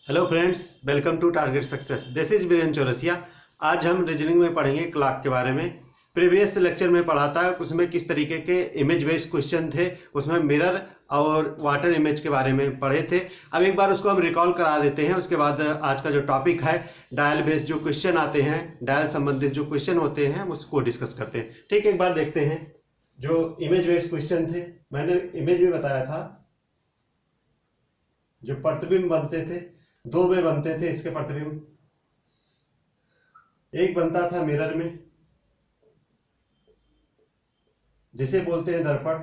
Hello friends, welcome to target success. This is Biren Chaurasia. आज हम reasoning में पढ़ेंगे क्लॉक के बारे में। प्रीवियस लेक्चर में पढ़ा था, उसमें किस तरीके के इमेज बेस्ड क्वेश्चन थे, उसमें मिरर और वाटर इमेज के बारे में पढ़े थे। अब एक बार उसको हम रिकॉल करा देते हैं। उसके बाद आज का जो टॉपिक है, डायल बेस्ड जो क्वेश्चन आते हैं, डायल संबंधित जो क्वेश्चन होते हैं, उसको डिस्कस करते हैं। ठीक, एक बार देखते हैं। जो इमेज बेस्ड क्वेश्चन थे, मैंने इमेज में बताया था, जो प्रतिबिंब बनते थे, दो में बनते थे इसके प्रतिबिंब। एक बनता था मिरर में, जिसे बोलते हैं दर्पण,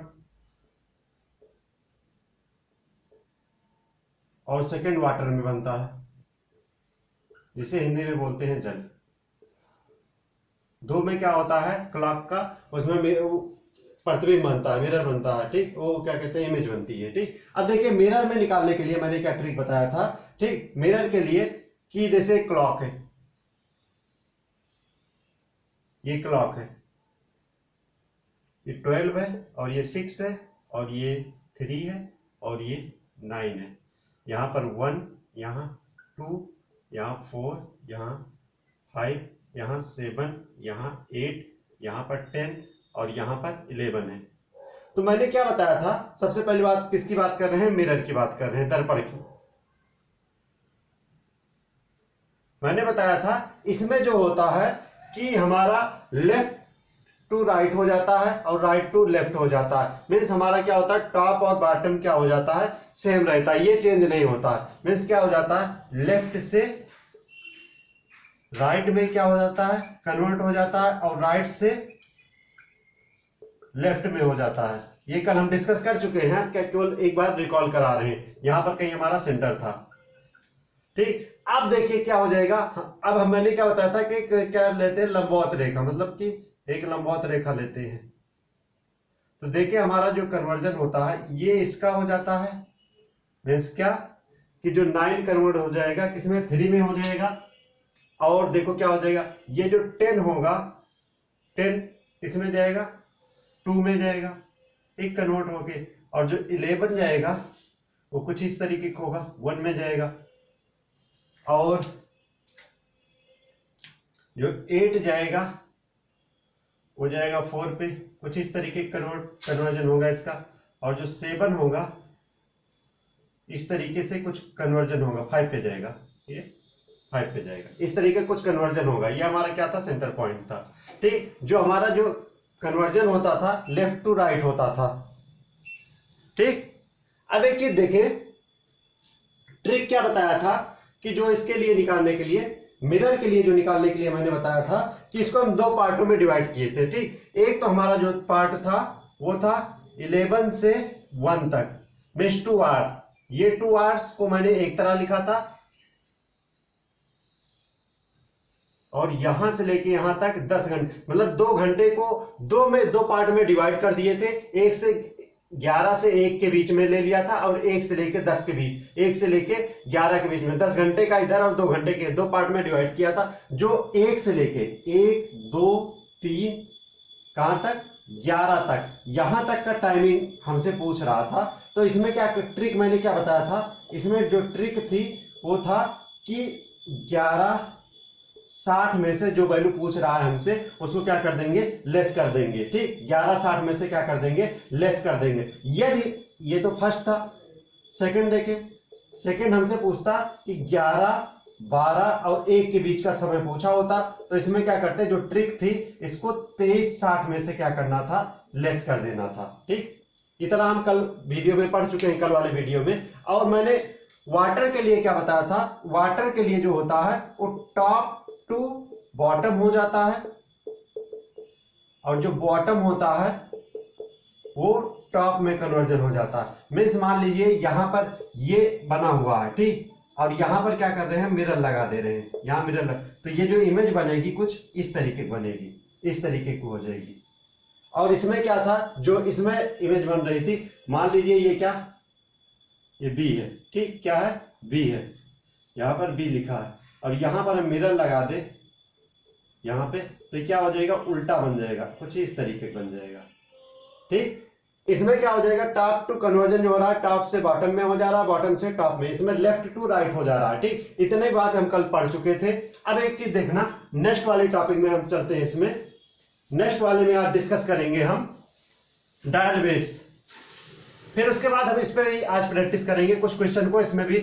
और सेकंड वाटर में बनता है, जिसे हिंदी में बोलते हैं जल। दो में क्या होता है, क्लॉक का, उसमें प्रतिबिंब बनता है, मिरर बनता है। ठीक, वो क्या कहते हैं, इमेज बनती है। ठीक, अब देखिए मिरर में निकालने के लिए मैंने क्या ट्रिक बताया था। ठीक, मिरर के लिए कि जैसे क्लॉक है, ये क्लॉक है, ये 12 है, और ये 6 है, और ये 3 है, और ये 9 है। यहां पर 1, यहां 2, यहां 4, यहां 5, यहां 7, यहां 8, यहां पर 10, और यहां पर 11 है। तो मैंने क्या बताया था, सबसे पहली बात किसकी बात कर रहे हैं, मिरर की बात कर रहे हैं, दर्पण की। मैंने बताया था इसमें जो होता है कि हमारा लेफ्ट टू राइट हो जाता है और राइट टू लेफ्ट हो जाता है। मीन्स हमारा क्या होता है, टॉप और बॉटम क्या हो जाता है, सेम रहता है, ये चेंज नहीं होता है। मीन्स क्या हो जाता है, लेफ्ट से राइट में क्या हो जाता है, कन्वर्ट हो जाता है, और राइट से लेफ्ट में हो जाता है। ये कल हम डिस्कस कर चुके हैं, क्या केवल एक बार रिकॉल करा रहे हैं। यहां पर कहीं हमारा सेंटर था। ठीक, अब देखिए क्या हो जाएगा। अब मैंने क्या बताया था कि क्या लेते हैं, लंबवत रेखा, मतलब कि एक लंबवत रेखा लेते हैं। तो देखिए हमारा जो कन्वर्जन होता है, ये इसका हो जाता है। मीन्स क्या कि जो 9 कन्वर्ट हो जाएगा किसमें, 3 में हो जाएगा। और देखो क्या हो जाएगा, ये जो 10 होगा, 10 किसमें जाएगा, 2 में जाएगा, एक कन्वर्ट होके। और जो 11 जाएगा वो कुछ इस तरीके का होगा, 1 में जाएगा। और जो 8 जाएगा वो जाएगा 4 पे, कुछ इस तरीके कन्वर्जन होगा इसका। और जो 7 होगा इस तरीके से कुछ कन्वर्जन होगा, 5 पे जाएगा, ये 5 पे जाएगा, इस तरीके कुछ कन्वर्जन होगा। ये हमारा क्या था, सेंटर पॉइंट था। ठीक, जो हमारा जो कन्वर्जन होता था लेफ्ट टू राइट होता था। ठीक, अब एक चीज देखें, ट्रिक क्या बताया था कि जो इसके लिए निकालने के लिए, मिरर के लिए जो निकालने के लिए मैंने बताया था कि इसको हम 2 पार्टों में डिवाइड किए थे। ठीक, एक तो हमारा जो पार्ट था वो था 11 से 1 तक, मीन्स 2 आवर। ये 2 आवर्स को मैंने एक तरह लिखा था, और यहां से लेके यहां तक 10 घंटे, मतलब 2 घंटे को 2 पार्ट में डिवाइड कर दिए थे। 11 से 1 के बीच में ले लिया था, और 1 से लेके 10 के बीच, 1 से लेके 11 के बीच में 10 घंटे का इधर और 2 घंटे के 2 पार्ट में डिवाइड किया था। जो 1 से लेके 1 2 3 कहां तक, 11 तक, यहां तक का टाइमिंग हमसे पूछ रहा था। तो इसमें क्या ट्रिक मैंने क्या बताया था, इसमें जो ट्रिक थी वो था कि 11:60 में से जो वैल्यू पूछ रहा है हमसे, उसको क्या कर देंगे, लेस कर देंगे। ठीक, 11:60 में से क्या कर देंगे, लेस कर देंगे। यदि ये तो फर्स्ट था, सेकंड देखें, सेकंड हमसे पूछता कि 11, 12 और 1 के बीच का समय पूछा होता, तो इसमें क्या करते, जो ट्रिक थी, इसको 23:60 में से क्या करना था, लेस कर देना था। ठीक, इतना हम कल वीडियो में पढ़ चुके हैं, कल वाले वीडियो में। और मैंने वाटर के लिए क्या बताया था, वाटर के लिए जो होता है वो टॉप टू बॉटम हो जाता है, और जो बॉटम होता है वो टॉप में कन्वर्जन हो जाता है। मीन्स मान लीजिए यहां पर ये बना हुआ है, ठीक, और यहां पर क्या कर रहे हैं, मिरर लगा दे रहे हैं, यहां मिरर तो ये जो इमेज बनेगी कुछ इस तरीके की बनेगी, इस तरीके की हो जाएगी। और इसमें क्या था, जो इसमें इमेज बन रही थी, मान लीजिए ये क्या, ये बी है। ठीक, क्या है, बी है, यहां पर बी लिखा है, और यहां पर हम मिरर लगा दे यहां पे, तो क्या हो जाएगा, उल्टा बन जाएगा, कुछ इस तरीके बन जाएगा। ठीक, इसमें क्या हो जाएगा, टॉप टू कन्वर्जन जो हो रहा है टॉप से बॉटम में हो जा रहा है, बॉटम से टॉप में, इसमें लेफ्ट टू राइट हो जा रहा है। ठीक, इतने बात हम कल पढ़ चुके थे। अब एक चीज देखना, नेक्स्ट वाले टॉपिक में हम चलते हैं। इसमें नेक्स्ट वाले में आज डिस्कस करेंगे हम डायल बेस। फिर उसके बाद हम इस पर आज प्रैक्टिस करेंगे, कुछ क्वेश्चन को इसमें भी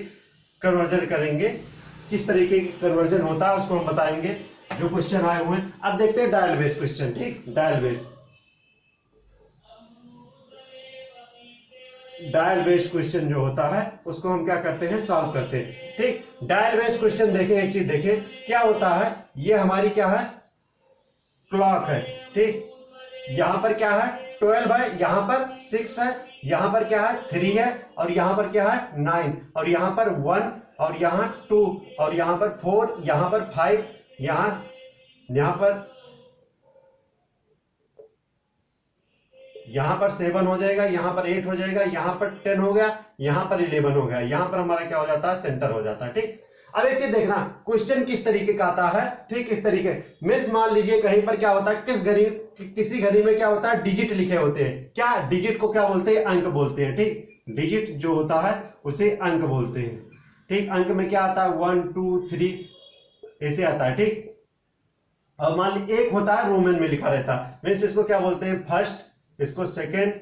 कन्वर्जन करेंगे, किस तरीके की कन्वर्जन होता है उसको हम बताएंगे, जो क्वेश्चन आए हुए हैं। अब देखते हैं डायल बेस क्वेश्चन। ठीक, डायल बेस क्वेश्चन जो होता है उसको हम क्या करते हैं, सॉल्व करते हैं। ठीक, डायल बेस क्वेश्चन देखें, एक चीज देखें क्या होता है, ये हमारी क्या है, क्लॉक है। ठीक, यहां पर क्या है 12 है, यहां पर 6 है, यहां पर क्या है 3 है, और यहां पर क्या है 9, और यहां पर 1, और यहां 2, और यहां पर 4, यहां पर 5, यहां पर 7 हो जाएगा, यहां पर 8 हो जाएगा, यहां पर 10 हो गया, यहां पर 11 हो गया, यहां पर हमारा क्या हो जाता है, सेंटर हो जाता है। ठीक, अब एक चीज देखना, क्वेश्चन किस तरीके का आता है। ठीक, इस तरीके मीन्स मान लीजिए कहीं पर क्या होता है, किसी घड़ी में क्या होता है, डिजिट लिखे होते हैं। क्या डिजिट को क्या बोलते हैं, अंक बोलते हैं। ठीक, डिजिट जो होता है उसे अंक बोलते हैं। ठीक, अंक में क्या आता है 1 2 3 ऐसे आता है। ठीक, अब मान लीजिए एक होता है रोमन में लिखा रहता है, मीन्स इसको क्या बोलते हैं, फर्स्ट, इसको सेकेंड,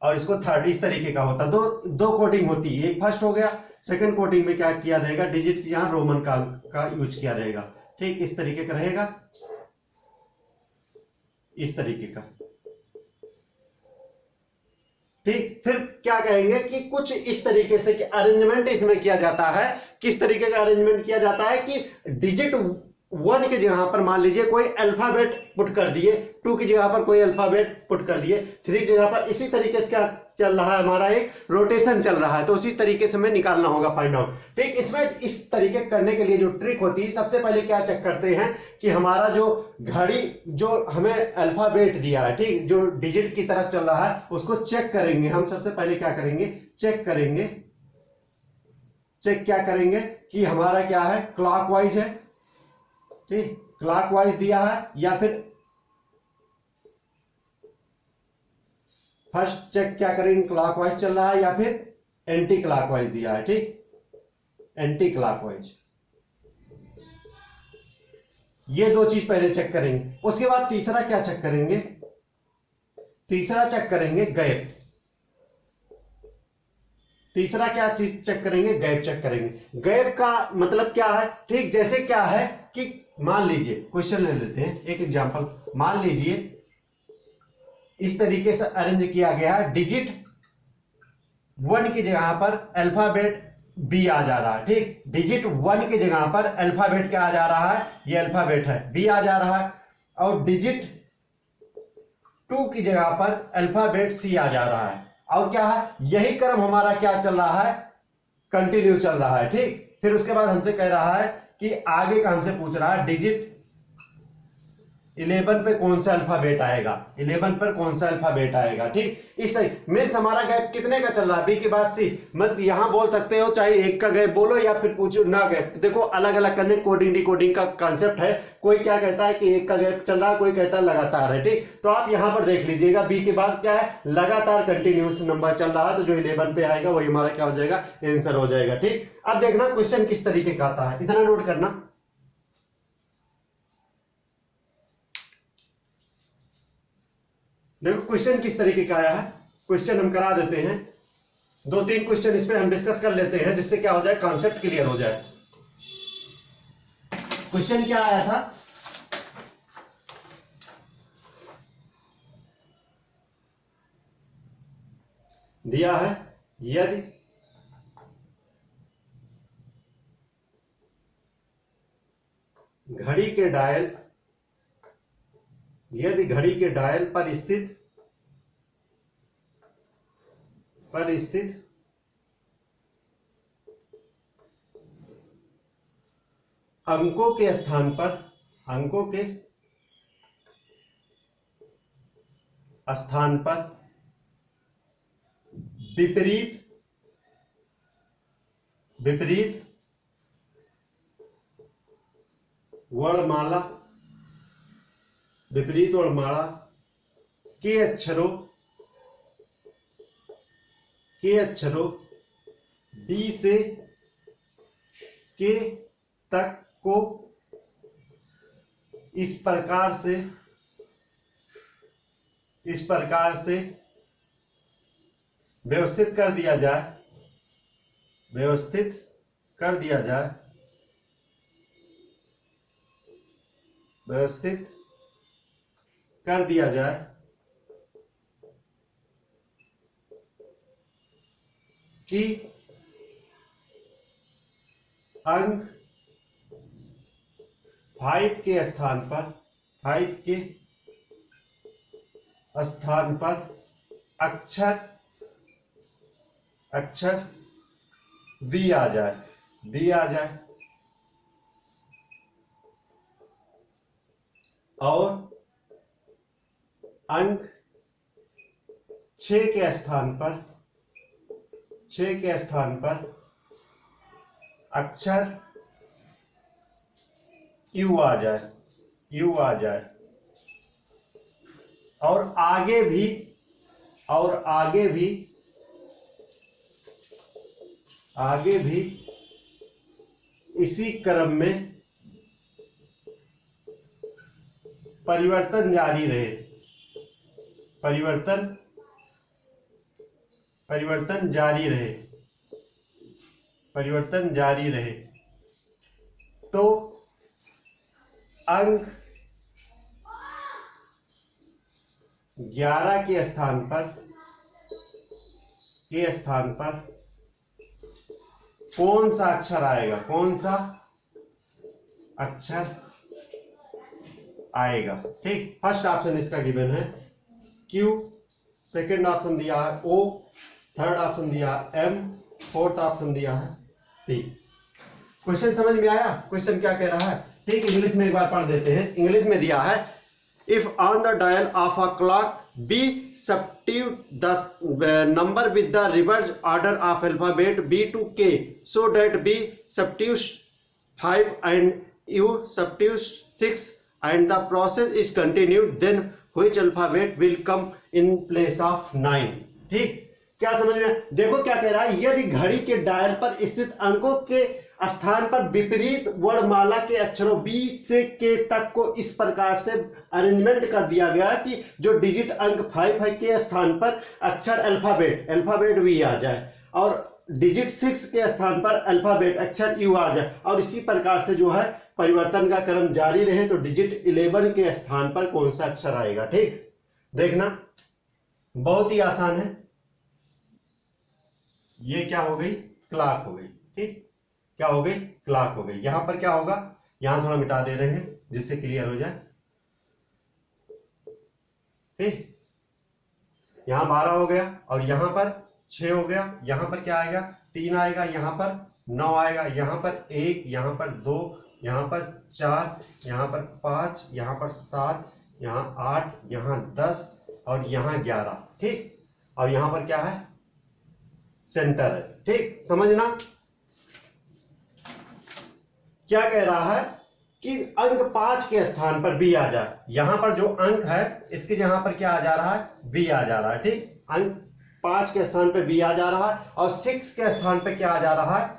और इसको थर्ड, इस तरीके का होता है। दो कोडिंग होती है, एक फर्स्ट हो गया, सेकंड कोडिंग में क्या किया जाएगा, डिजिट यहां रोमन का यूज किया जाएगा। ठीक, इस तरीके का रहेगा, इस तरीके का। ठीक, फिर क्या कहेंगे कि कुछ इस तरीके से कि अरेंजमेंट इसमें किया जाता है। किस तरीके का अरेंजमेंट किया जाता है कि डिजिट 1 की जगह पर मान लीजिए कोई अल्फाबेट पुट कर दिए, 2 की जगह पर कोई अल्फाबेट पुट कर दिए, 3 की जगह पर, इसी तरीके से क्या चल रहा है, हमारा एक रोटेशन चल रहा है, तो उसी तरीके से हमें निकालना होगा, फाइंड आउट। ठीक, इसमें इस तरीके करने के लिए जो ट्रिक होती है, सबसे पहले क्या चेक करते हैं कि हमारा जो घड़ी जो हमें अल्फाबेट दिया है, ठीक, जो डिजिट की तरफ चल रहा है उसको चेक करेंगे हम। सबसे पहले क्या करेंगे, चेक क्या करेंगे कि हमारा क्या है, क्लॉकवाइज है। ठीक, क्लॉकवाइज दिया है, या फिर फर्स्ट चेक क्या करेंगे, क्लॉकवाइज चल रहा है या फिर एंटी क्लॉकवाइज दिया है। ठीक, एंटी क्लॉकवाइज, ये दो चीज पहले चेक करेंगे। उसके बाद तीसरा क्या चेक करेंगे, गैप। तीसरा क्या चीज चेक करेंगे, गैप चेक करेंगे। गैप का मतलब क्या है, ठीक, जैसे क्या है कि मान लीजिए क्वेश्चन ले लेते हैं, एक एग्जांपल, मान लीजिए इस तरीके से अरेंज किया गया है, डिजिट 1 की जगह पर अल्फाबेट बी आ जा रहा है। ठीक, डिजिट 1 की जगह पर अल्फाबेट क्या आ जा रहा है, ये अल्फाबेट है, बी आ जा रहा है, और डिजिट 2 की जगह पर अल्फाबेट सी आ जा रहा है। और क्या है, यही क्रम हमारा क्या चल रहा है, कंटिन्यू चल रहा है। ठीक, फिर उसके बाद हमसे कह रहा है कि आगे का हमसे पूछ रहा है, डिजिट 11 पे कौन सा अल्फाबेट आएगा, 11 पर कौन सा अल्फाबेट आएगा। ठीक, इस मीन्स हमारा गैप कितने का चल रहा है, बी के बाद सी। मत यहां बोल सकते हो, चाहे एक का गैप बोलो या फिर पूछो ना गैप, देखो अलग अलग करने, कोडिंग डिकोडिंग का कॉन्सेप्ट है। कोई क्या कहता है कि एक का गैप चल रहा है, कोई कहता है लगातार है। ठीक, तो आप यहां पर देख लीजिएगा, बी के बाद क्या है, लगातार कंटिन्यूस नंबर चल रहा है, तो जो 11 पे आएगा वही हमारा क्या हो जाएगा, आंसर हो जाएगा। ठीक, अब देखना क्वेश्चन किस तरीके का आता है, इतना नोट करना। देखो क्वेश्चन किस तरीके का आया है, क्वेश्चन हम करा देते हैं, 2-3 क्वेश्चन इस पे हम डिस्कस कर लेते हैं, जिससे क्या हो जाए, कॉन्सेप्ट क्लियर हो जाए। क्वेश्चन क्या आया था, दिया है, यदि घड़ी के डायल पर स्थित अंकों के स्थान पर विपरीत वर्णमाला के अक्षरों के अक्षरों बी से के तक को इस प्रकार से व्यवस्थित कर दिया जाए, कि अंक 5 के स्थान पर अक्षर बी आ जाए और अंक 6 के स्थान पर अक्षर यू आ जाए और आगे भी इसी क्रम में परिवर्तन जारी रहे। तो अंक 11 के स्थान पर कौन सा अक्षर आएगा। ठीक, फर्स्ट ऑप्शन इसका गिवन है क्यू, सेकंड ऑप्शन दिया है ओ, थर्ड ऑप्शन दिया है एम, फोर्थ ऑप्शन दिया है पी। क्वेश्चन समझ में आया? क्वेश्चन क्या कह रहा है? ठीक, इंग्लिश में एक बार पढ़ देते हैं। इंग्लिश में दिया है if on the dial of a clock be substitute the number with the reverse order of alphabet B to K so that B substitutes 5 and U substitutes 6 and the process is continued, then which alphabet will come in place of 9? ठीक, क्या समझ में? देखो क्या कह रहा है, यदि घड़ी के डायल पर स्थित अंकों के स्थान पर विपरीत वर्णमाला के अक्षरों बी से के तक को इस प्रकार से अरेंजमेंट कर दिया गया कि जो डिजिट अंक 5 है के स्थान पर अक्षर अल्फाबेट वी आ जाए और डिजिट 6 के स्थान पर अल्फाबेट अक्षर यू आ जाए और इसी प्रकार से जो है परिवर्तन का क्रम जारी रहे तो डिजिट 11 के स्थान पर कौन सा अक्षर आएगा। ठीक, देखना बहुत ही आसान है। ये क्या हो गई? क्लॉक हो गई। ठीक, क्या हो गई? क्लॉक हो गई। यहां पर क्या होगा? यहां थोड़ा मिटा दे रहे हैं जिससे क्लियर हो जाए। ठीक, यहां 12 हो गया और यहां पर 6 हो गया। यहां पर क्या आएगा? 3 आएगा, यहां पर 9 आएगा, यहां पर 1, यहां पर 2, यहां पर 4, यहां पर 5, यहां पर 7, यहां 8, यहां 10 और यहां 11। ठीक, और यहां पर क्या है? सेंटर है। ठीक, समझना क्या कह रहा है कि अंक 5 के स्थान पर बी आ जाए। यहां पर जो अंक है इसके यहां पर क्या आ जा रहा है? बी आ जा रहा है। ठीक, अंक 5 के स्थान पर बी आ जा रहा है और 6 के स्थान पर क्या आ जा रहा है?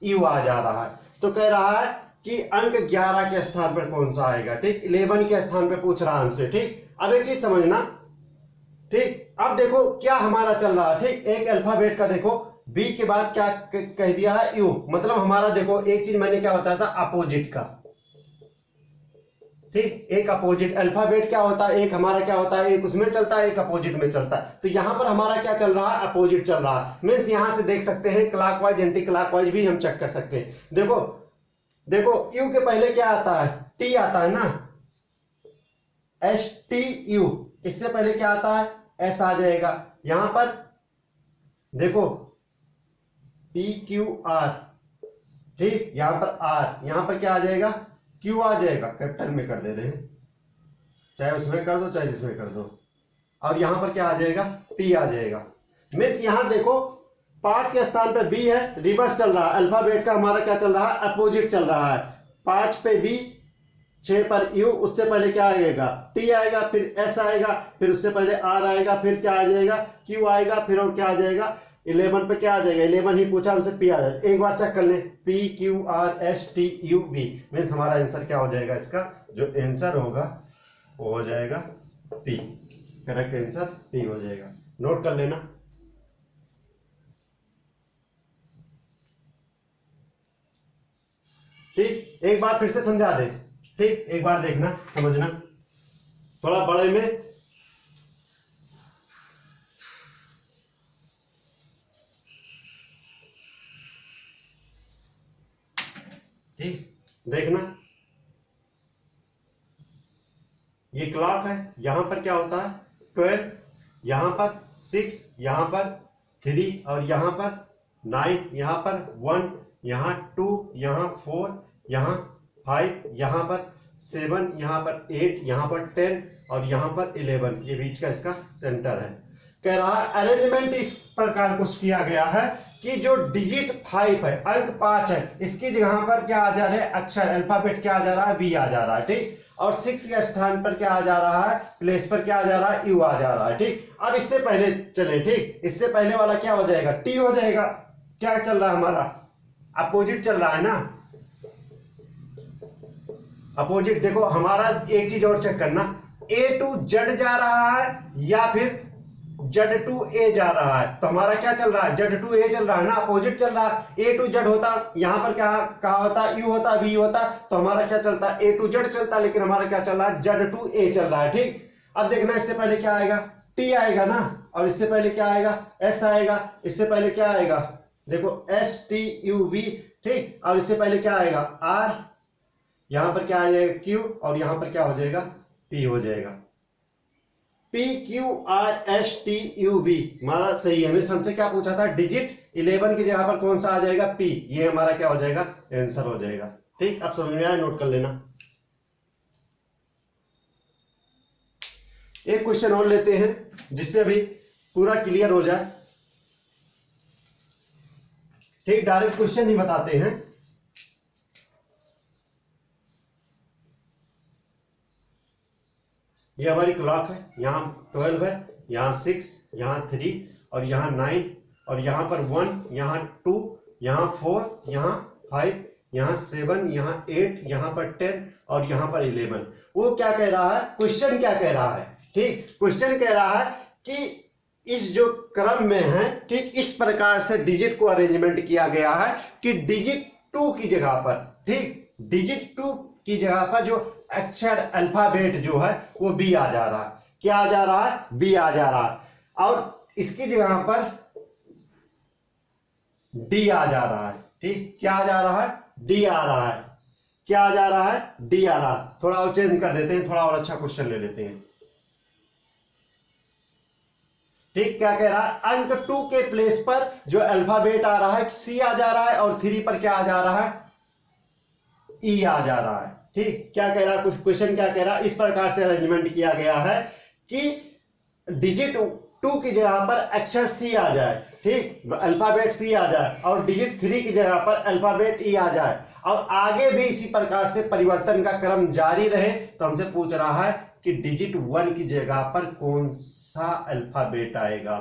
यू आ जा रहा है। तो कह रहा है कि अंक 11 के स्थान पर कौन सा आएगा। ठीक, 11 के स्थान पर पूछ रहा है हमसे। ठीक, अब एक चीज समझना। ठीक, अब देखो क्या हमारा चल रहा है। ठीक, एक अल्फाबेट का देखो बी के बाद क्या कह दिया है? यू, मतलब हमारा देखो एक चीज मैंने क्या बताया था? अपोजिट का। ठीक, एक अपोजिट अल्फाबेट क्या होता है? एक हमारा क्या होता है? एक उसमें चलता है, एक अपोजिट में चलता है। तो यहां पर हमारा क्या चल रहा है? अपोजिट चल रहा है। मीन्स यहां से देख सकते हैं क्लॉकवाइज एंटी क्लॉकवाइज भी हम चेक कर सकते हैं। देखो यू के पहले क्या आता है? टी आता है ना, एस टी यू। इससे पहले क्या आता है? एस आ जाएगा। यहां पर देखो पी क्यू आर। ठीक, यहां पर आर, यहां पर क्या आ जाएगा? क्यू आ जाएगा। कैपिटल में कर दे रहे हैं, चाहे उसमें कर दो चाहे जिसमें कर दो। और यहां पर क्या आ जाएगा? पी आ जाएगा। मीन्स यहां देखो 5 के स्थान पे बी है, रिवर्स चल रहा है। अल्फाबेट का हमारा क्या चल रहा है? अपोजिट चल रहा है। 5 पे बी, 6 पर यू, उससे पहले क्या आएगा? टी आएगा, फिर एस आएगा, फिर उससे पहले आर आएगा, फिर क्या आ जाएगा? क्यू आएगा, फिर और क्या आ जाएगा? 11 पे क्या आ जाएगा, 11 ही पूछा हमसे, पी आ जाएगा। एक बार चेक कर लें, P Q R S T U V, means हमारा आंसर क्या हो जाएगा, इसका जो आंसर होगा वो हो जाएगा पी। करेक्ट आंसर पी हो जाएगा, नोट कर लेना। ठीक, एक बार फिर से समझा दे। ठीक, एक बार देखना, समझना थोड़ा बड़े में। ठीक, देखना, ये क्लॉक है, यहां पर क्या होता है 12, यहां पर 6, यहां पर 3 और यहां पर 9, यहां पर 1, यहां 2, यहां 4, यहां 5, यहां पर 7, यहां पर 8, यहां पर 10 और यहां पर 11, ये बीच का इसका सेंटर है। कह रहा है अरेंजमेंट इस प्रकार कुछ किया गया है कि जो डिजिट 5 है, अंक 5 है, इसकी जगह पर क्या आ जा रहा है, अक्षर अल्फाबेट क्या आ जा रहा है, बी आ जा रहा है। ठीक, और 6 के स्थान पर क्या आ जा रहा है, प्लेस पर क्या आ जा रहा है, यू आ जा रहा है। ठीक, अब इससे पहले चले, ठीक, इससे पहले वाला क्या हो जाएगा, टी हो जाएगा। क्या चल रहा है हमारा, अपोजिट चल रहा है ना, अपोजिट। देखो हमारा एक चीज और चेक करना, ए टू जेड जा रहा है या फिर जेड टू ए जा रहा है। तो हमारा क्या चल रहा है, जेड टू ए चल रहा है ना, अपोजिट चल रहा है। ए टू जेड होता, यहां पर क्या कहा होता, यू होता, वी होता, तो हमारा क्या चलता, ए टू जेड चलता, लेकिन हमारा क्या चल रहा है, जेड टू ए चल रहा है। ठीक, अब देखना इससे पहले क्या आएगा, टी आएगा ना, और इससे पहले क्या आएगा, एस आएगा, इससे पहले क्या आएगा, देखो एस टी यू वी। ठीक, और इससे पहले क्या आएगा, आर, यहां पर क्या आ जाएगा, क्यू, और यहां पर क्या हो जाएगा, पी हो जाएगा। P Q R S T U V हमारा सही है। हमें हमसे क्या पूछा था, डिजिट 11 की जगह पर कौन सा आ जाएगा, पी, ये हमारा क्या हो जाएगा, आंसर हो जाएगा। ठीक, अब समझ में आया, नोट कर लेना। एक क्वेश्चन और लेते हैं जिससे अभी पूरा क्लियर हो जाए। ठीक, डायरेक्ट क्वेश्चन ही बताते हैं। ये हमारी क्लॉक है, यहां 12 है, यहां 6, यहां 3 और यहां 9 और यहां पर 1, यहां 2, यहां 4, यहां 5, यहां 7, यहां 8, यहां पर 10 और यहां पर 11। वो क्या कह रहा है, क्वेश्चन क्या कह रहा है, ठीक, क्वेश्चन कह रहा है कि इस जो क्रम में है, ठीक, इस प्रकार से डिजिट को अरेंजमेंट किया गया है कि डिजिट 2 की जगह पर, ठीक, डिजिट 2 की जगह पर जो अक्षर अल्फाबेट जो है वो बी आ जा रहा है। क्या आ जा रहा है, बी आ जा रहा है, और इसकी जगह पर डी आ जा रहा है। ठीक, क्या आ जा रहा है, डी आ रहा है। क्या आ जा रहा है, डी आ रहा है। थोड़ा और चेंज कर देते हैं, थोड़ा और अच्छा क्वेश्चन ले लेते हैं। ठीक, क्या कह रहा है, अंक 2 के प्लेस पर जो अल्फाबेट आ रहा है सी आ जा रहा है और 3 पर क्या आ जा रहा है, ई आ जा रहा है। ठीक, क्या कह रहा है, कुछ क्वेश्चन क्या कह रहा है, इस प्रकार से अरेंजमेंट किया गया है कि डिजिट 2 की जगह पर अक्षर सी आ जाए, ठीक, अल्फाबेट सी आ जाए, और डिजिट 3 की जगह पर अल्फाबेट ई आ जाए, और आगे भी इसी प्रकार से परिवर्तन का क्रम जारी रहे। तो हमसे पूछ रहा है कि डिजिट 1 की जगह पर कौन सा अल्फाबेट आएगा।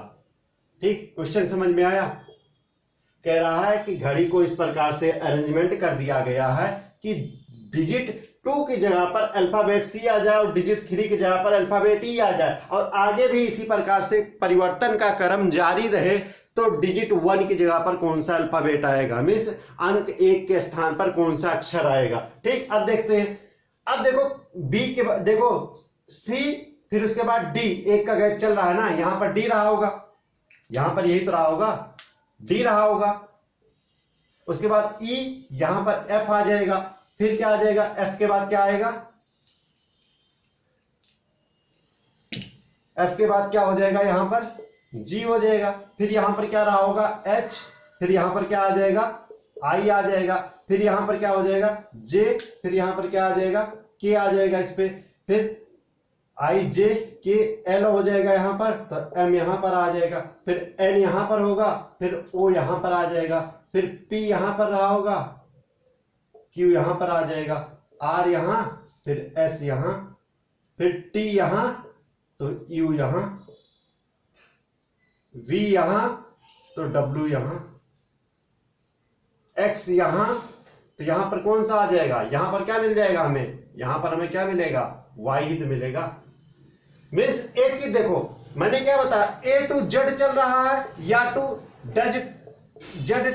ठीक, क्वेश्चन समझ में आया। कह रहा है कि घड़ी को इस प्रकार से अरेंजमेंट कर दिया गया है कि डिजिट 2 की जगह पर अल्फाबेट सी आ जाए और डिजिट 3 की जगह पर अल्फाबेट ई आ जाए, और आगे भी इसी प्रकार से परिवर्तन का क्रम जारी रहे। तो डिजिट 1 की जगह पर कौन सा अल्फाबेट आएगा, मीन्स अंक 1 के स्थान पर कौन सा अक्षर आएगा। ठीक, अब देखते हैं। अब देखो बी के बाद देखो सी, फिर उसके बाद डी, एक का गैप चल रहा है ना, यहां पर डी रहा होगा, यहां पर यही तो रहा होगा, डी रहा होगा। उसके बाद ई, यहां पर एफ आ जाएगा, फिर क्या आ जाएगा, एफ के बाद क्या आएगा, एफ के बाद क्या हो जाएगा, यहां पर जी हो जाएगा, फिर यहां पर क्या रहा होगा, एच, फिर यहां पर क्या आ जाएगा, आई आ जाएगा, फिर यहां पर क्या हो जाएगा, जे, फिर यहां पर क्या आ जाएगा, के आ जाएगा इस पे, फिर आई जे के एल हो जाएगा यहां पर, तो एम यहां पर आ जाएगा, फिर एन यहां पर होगा, फिर ओ यहां पर आ जाएगा, फिर पी यहां पर रहा होगा, क्यू यहां पर आ जाएगा, आर यहां, फिर एस यहां, फिर टी यहां, तो यू यहां, वी यहां, तो W यहां, X यहां, तो यहां पर कौन सा आ जाएगा, यहां पर क्या मिल जाएगा हमें, यहां पर हमें क्या मिलेगा, Y ही तो मिलेगा। मीन्स एक चीज देखो, मैंने क्या बताया, A टू Z चल रहा है या टू Z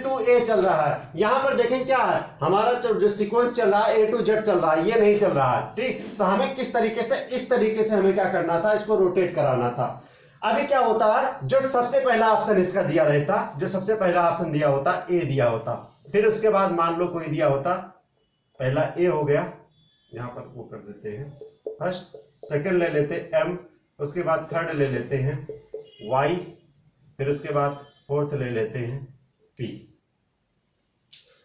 टू A चल रहा है। यहां पर देखें क्या है, हमारा जो सीक्वेंस चल रहा है A टू Z चल रहा है, ये नहीं चल रहा है। ठीक, तो हमें किस तरीके से, इस तरीके से हमें क्या करना था, इसको रोटेट कराना था। अभी क्या होता है, जो सबसे पहला ऑप्शन इसका दिया रहता, जो सबसे पहला ऑप्शन दिया होता A दिया होता, फिर उसके बाद मान लो कोई दिया होता, पहला A हो गया, यहां पर वो कर देते हैं फर्स्ट, सेकंड ले लेते M, उसके बाद थर्ड ले लेते हैं Y, फिर उसके बाद फोर्थ ले लेते हैं P।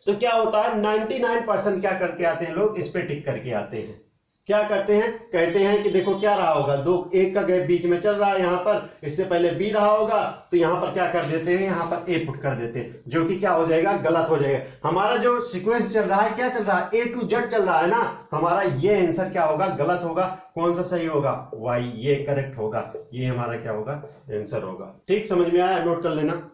तो क्या होता है, 99% क्या करके आते हैं लोग, इस पे टिक करके आते हैं। क्या करते हैं, कहते हैं कि देखो क्या रहा होगा, दो एक का गैप बीच में चल रहा है, यहां पर इससे पहले बी रहा होगा, तो यहां पर क्या कर देते हैं, यहां पर ए पुट कर देते हैं, जो कि क्या हो जाएगा, गलत हो जाएगा। हमारा जो सीक्वेंस चल रहा है, क्या चल रहा है, ए टू जेड चल रहा है ना, तो हमारा ये आंसर क्या होगा, गलत होगा। कौन सा सही होगा, वाई, ये करेक्ट होगा, ये हमारा क्या होगा, आंसर होगा। ठीक, समझ में आया, नोट कर लेना।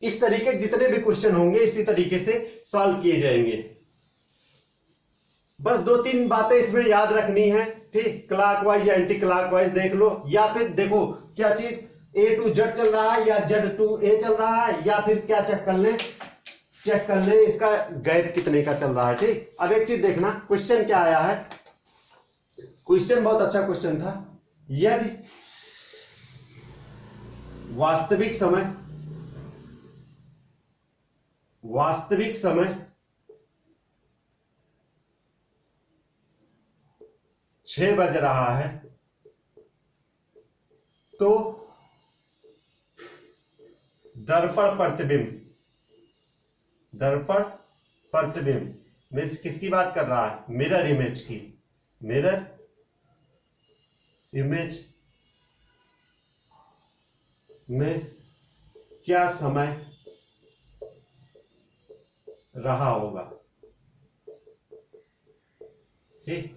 इस तरीके जितने भी क्वेश्चन होंगे इसी तरीके से सॉल्व किए जाएंगे। बस दो तीन बातें इसमें याद रखनी है। ठीक, क्लॉकवाइज या एंटी क्लॉकवाइज देख लो, या फिर देखो क्या चीज, ए टू जेड चल रहा है या जेड टू ए चल रहा है, या फिर क्या चेक कर ले इसका गैप कितने का चल रहा है। ठीक, अब एक चीज देखना, क्वेश्चन क्या आया है, क्वेश्चन बहुत अच्छा क्वेश्चन था। यदि वास्तविक समय 6 बज रहा है, तो दर्पण प्रतिबिंब मीन्स किसकी बात कर रहा है, मिरर इमेज की, मिरर इमेज में क्या समय रहा होगा। ठीक,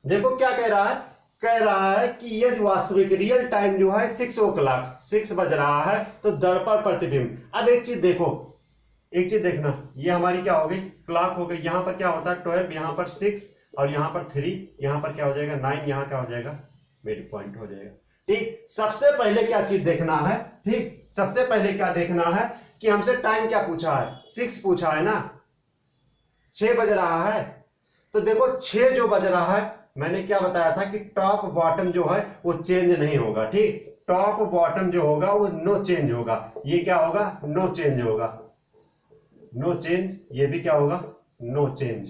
देखो क्या कह रहा है कि यदि वास्तविक रियल टाइम जो है 6 बज रहा है, तो दर्पण प्रतिबिंब। अब एक चीज देखना, ये हमारी क्या हो गई, क्लॉक हो गई। यहां पर क्या होता है 12, यहां पर 6 और यहां पर 3, यहां पर क्या हो जाएगा 9, यहां क्या हो जाएगा मिड पॉइंट हो जाएगा। ठीक, सबसे पहले क्या चीज देखना है, ठीक, सबसे पहले क्या देखना है कि हमसे टाइम क्या पूछा है, 6 पूछा है ना, 6 बज रहा है। तो देखो 6 जो बज रहा है, मैंने क्या बताया था कि टॉप बॉटम जो है वो चेंज नहीं होगा। ठीक, टॉप बॉटम जो होगा वो नो चेंज होगा, ये क्या होगा, नो चेंज होगा, नो चेंज, ये भी क्या होगा, नो चेंज।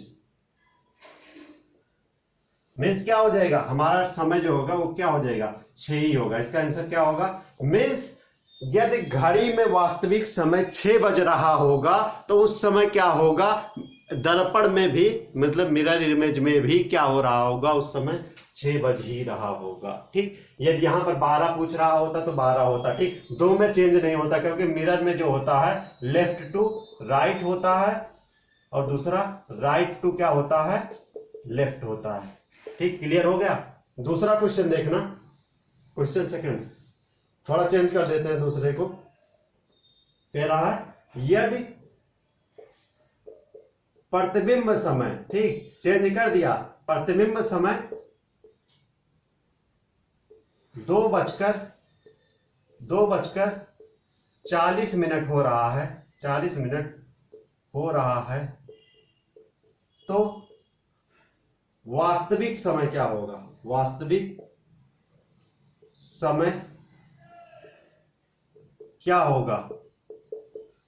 मीन्स क्या हो जाएगा, हमारा समय जो होगा वो क्या हो जाएगा, 6 ही होगा। इसका आंसर क्या होगा, मीन्स यदि घड़ी में वास्तविक समय 6 बज रहा होगा, तो उस समय क्या होगा, दर्पण में भी मतलब मिरर इमेज में भी क्या हो रहा होगा, उस समय 6 बज ही रहा होगा। ठीक, यदि यहां पर 12 पूछ रहा होता तो 12 होता। ठीक, दो में चेंज नहीं होता, क्योंकि मिरर में जो होता है लेफ्ट टू राइट होता है, और दूसरा राइट टू क्या होता है, लेफ्ट होता है। ठीक, क्लियर हो गया। दूसरा क्वेश्चन देखना, क्वेश्चन सेकंड, थोड़ा चेंज कर देते हैं दूसरे को। कह रहा है यदि प्रतिबिंब समय, ठीक, चेंज कर दिया, प्रतिबिंब समय 2:40 हो रहा है, 40 मिनट हो रहा है, तो वास्तविक समय क्या होगा, वास्तविक समय क्या होगा।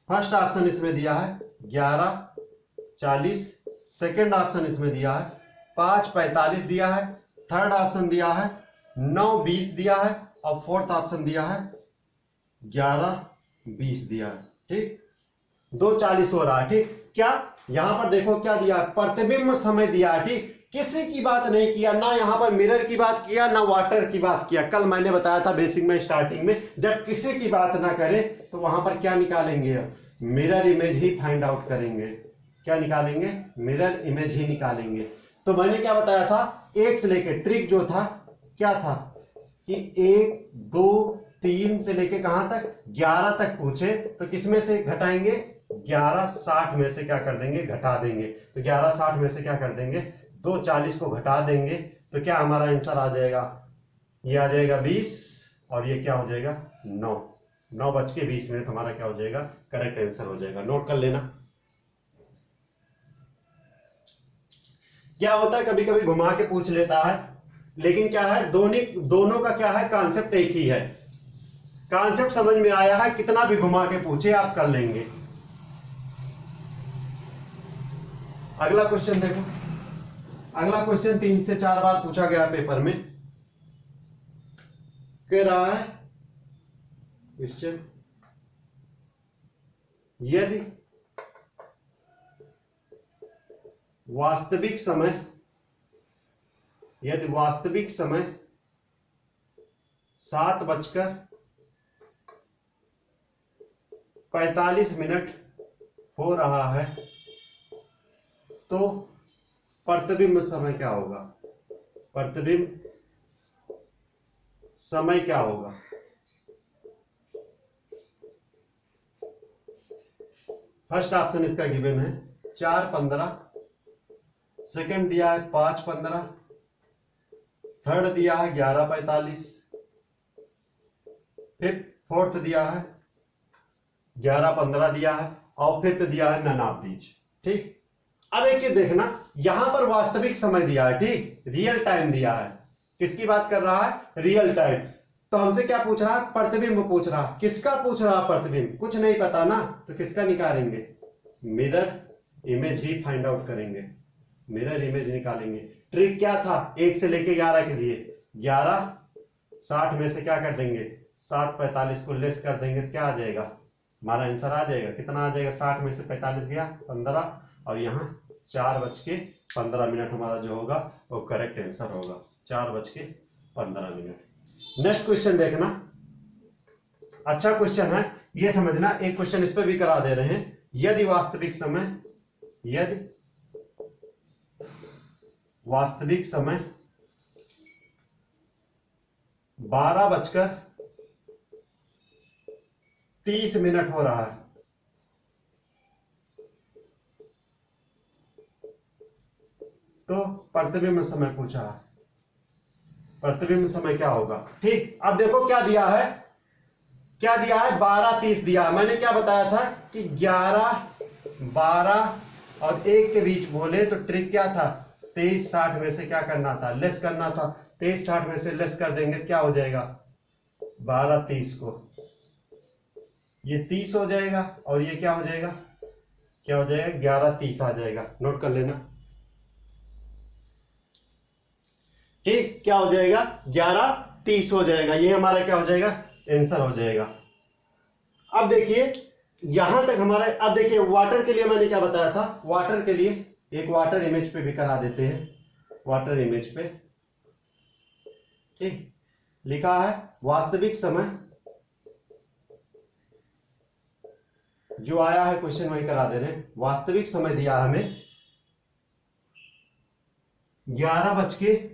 फर्स्ट ऑप्शन इसमें दिया है 11:40, सेकंड ऑप्शन इसमें दिया है 5:45 दिया है, थर्ड ऑप्शन दिया है 9:20 दिया है, और फोर्थ ऑप्शन दिया है 11:20 दिया है। ठीक, 2:40 हो रहा है। ठीक, क्या यहां पर देखो क्या दिया, प्रतिबिंब समय दिया है। ठीक, किसी की बात नहीं किया, ना यहां पर मिरर की बात किया, ना वाटर की बात किया। कल मैंने बताया था बेसिक में स्टार्टिंग में, जब किसी की बात ना करें तो वहां पर क्या निकालेंगे, मिरर इमेज ही फाइंड आउट करेंगे। क्या निकालेंगे, मिरर इमेज ही निकालेंगे। तो मैंने क्या बताया था, एक से लेके ट्रिक जो था क्या था कि एक 2 3 से लेके कहां तक 11 तक पूछे तो किसमें से घटाएंगे 11:60 में से क्या कर देंगे घटा देंगे। तो 11:60 में से क्या कर देंगे 2:40 को घटा देंगे तो क्या हमारा आंसर आ जाएगा, ये आ जाएगा 20 और ये क्या हो जाएगा 9:20 हमारा क्या हो जाएगा करेक्ट आंसर हो जाएगा। नोट कर लेना। क्या होता है कभी कभी घुमा के पूछ लेता है, लेकिन क्या है दोनों का क्या है कॉन्सेप्ट एक ही है। कॉन्सेप्ट समझ में आया है, कितना भी घुमा के पूछे आप कर लेंगे। अगला क्वेश्चन देखो, अगला क्वेश्चन 3 से 4 बार पूछा गया पेपर में। कह रहा है क्वेश्चन, यदि वास्तविक समय 7:45 हो रहा है तो प्रतिबिंब समय क्या होगा, प्रतिबिंब समय क्या होगा। फर्स्ट ऑप्शन इसका गिवन है 4:15, सेकंड दिया है 5:15, थर्ड दिया है 11:45, फिफ्थ फोर्थ दिया है 11:15 दिया है और फिफ्थ दिया है नन ऑफ दीज। ठीक, अब एक चीज देखना, यहां पर वास्तविक समय दिया है, ठीक, रियल टाइम दिया है। किसकी बात कर रहा है रियल टाइम। तो हमसे क्या पूछ रहा है प्रतिबिंब पूछ रहा है। किसका पूछ रहा है प्रतिबिंब, कुछ नहीं पता ना, तो किसका निकालेंगे मिरर इमेज ही फाइंड आउट करेंगे, मिरर इमेज निकालेंगे। ट्रिक क्या था 1 से लेके 11 के लिए, 11:60 में से क्या कर देंगे 7:45 को लेस कर देंगे तो क्या आ जाएगा हमारा आंसर आ जाएगा, कितना आ जाएगा 60 में से 45 गया 15 और यहाँ 4:15 हमारा जो होगा वो करेक्ट आंसर होगा 4:15। नेक्स्ट क्वेश्चन देखना, अच्छा क्वेश्चन है ये समझना। एक क्वेश्चन इस पे भी करा दे रहे हैं, यदि वास्तविक समय 12:30 हो रहा है तो प्रतिबिंब समय पूछा है, प्रतिबिंब समय क्या होगा। ठीक, अब देखो क्या दिया है 12:30 दिया है। मैंने क्या बताया था कि 11, 12 और 1 के बीच बोले तो ट्रिक क्या था 23:60 में से क्या करना था लेस करना था। 23:60 में से लेस कर देंगे क्या हो जाएगा 12:30 को ये 30 हो जाएगा और ये क्या हो जाएगा 11:30 आ जाएगा। नोट कर लेना। ठीक, क्या हो जाएगा 11:30 हो जाएगा, ये हमारा क्या हो जाएगा आंसर हो जाएगा। अब देखिए यहां तक हमारा, अब देखिए वाटर के लिए मैंने क्या बताया था, वाटर के लिए एक वाटर इमेज पे भी करा देते हैं, वाटर इमेज पे। ठीक, लिखा है वास्तविक समय, जो आया है क्वेश्चन वही करा दे रहे हैं। वास्तविक समय दिया है हमें 11:19,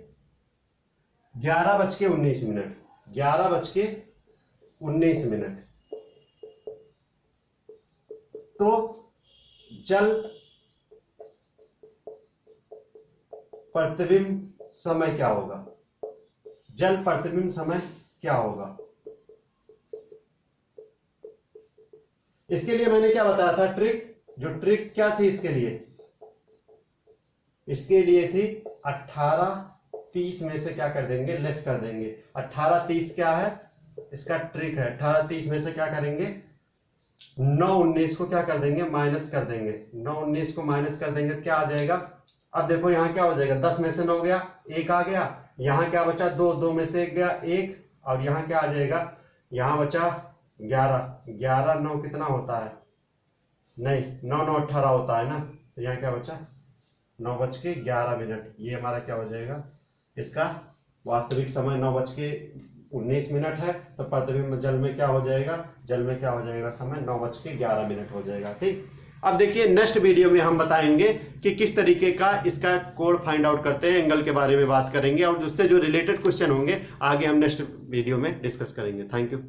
11:19। तो जल प्रतिबिंब समय क्या होगा, जल प्रतिबिंब समय क्या होगा। इसके लिए मैंने क्या बताया था ट्रिक, जो ट्रिक क्या थी इसके लिए थी 18:30 में से क्या कर देंगे लेस कर देंगे। 18:30 क्या है इसका ट्रिक है, 18:30 में से क्या करेंगे 9:19 को क्या कर देंगे माइनस कर देंगे। 9:19 को माइनस कर देंगे तो क्या आ जाएगा, अब देखो यहाँ क्या हो जाएगा 10 में से 9 गया 1 आ गया, यहाँ क्या बचा 2 में से 1 गया 1 और यहाँ क्या आ जाएगा, यहाँ बचा 11 9 कितना होता है, नहीं 9 9 18 होता है ना, तो यहाँ क्या बचा 9:11। ये हमारा क्या हो जाएगा, इसका वास्तविक समय 9:19 है, तो प्रतिबिंब जल में क्या हो जाएगा, जल में क्या हो जाएगा समय 9:11 हो जाएगा। ठीक, अब देखिए नेक्स्ट वीडियो में हम बताएंगे कि किस तरीके का इसका कोड फाइंड आउट करते हैं, एंगल के बारे में बात करेंगे और उससे जो रिलेटेड क्वेश्चन होंगे आगे हम नेक्स्ट वीडियो में डिस्कस करेंगे। Thank you.